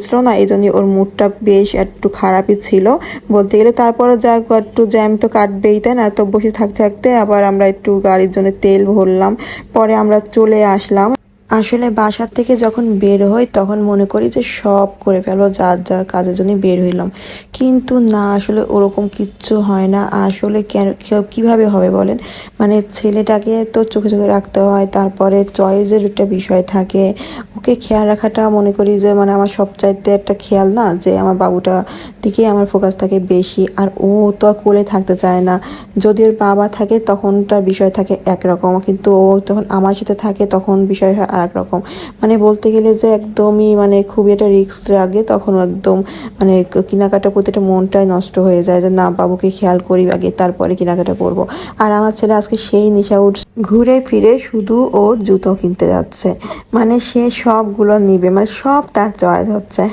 ছিল না, এই জন্যই ওর মুডটা বেশ একটু খারাপই ছিল বলতে গেলে। তারপরে যা একটু জ্যাম তো কাটবেই, তাই না? তো বসে থাকতে থাকতে আবার আমরা একটু গাড়ির জন্য তেল ভরলাম, পরে আমরা চলে আসলাম। আসলে বাসার থেকে যখন বের হই তখন মনে করি যে সব করে ফেলবো, যার যা কাজের জন্য বের হইলাম, কিন্তু না, আসলে ওরকম কিচ্ছু হয় না। আসলে কেন কিভাবে হবে বলেন? মানে ছেলেটাকে তো চোখে চোখে রাখতে হয়, তারপরে চয়েসের একটা বিষয় থাকে, ওকে খেয়াল রাখাটা মনে করি যে মানে আমার সবচাইতে একটা খেয়াল না, যে আমার বাবুটা দিকে আমার ফোকাস থাকে বেশি। আর ও তো আর কোলে থাকতে চায় না, যদি ওর বাবা থাকে তখন তার বিষয় থাকে একরকম, কিন্তু ও যখন আমার সাথে থাকে তখন বিষয় হয় আর এক রকম। মানে বলতে গেলে যে একদমই মানে খুবই একটা রিস্ক লাগে, তখন একদম মানে কেনাকাটা প্রতিটা মনটাই নষ্ট হয়ে যায়, যে না, বাবুকে খেয়াল করি আগে তারপরে কেনাকাটা করব। আর আমার ছেলে আজকে সেই নেশা উঠছে, ঘুরে ফিরে শুধু ওর জুতো কিনতে যাচ্ছে, মানে সে সবগুলো নিবে, মানে সব তার চয়েস হচ্ছে।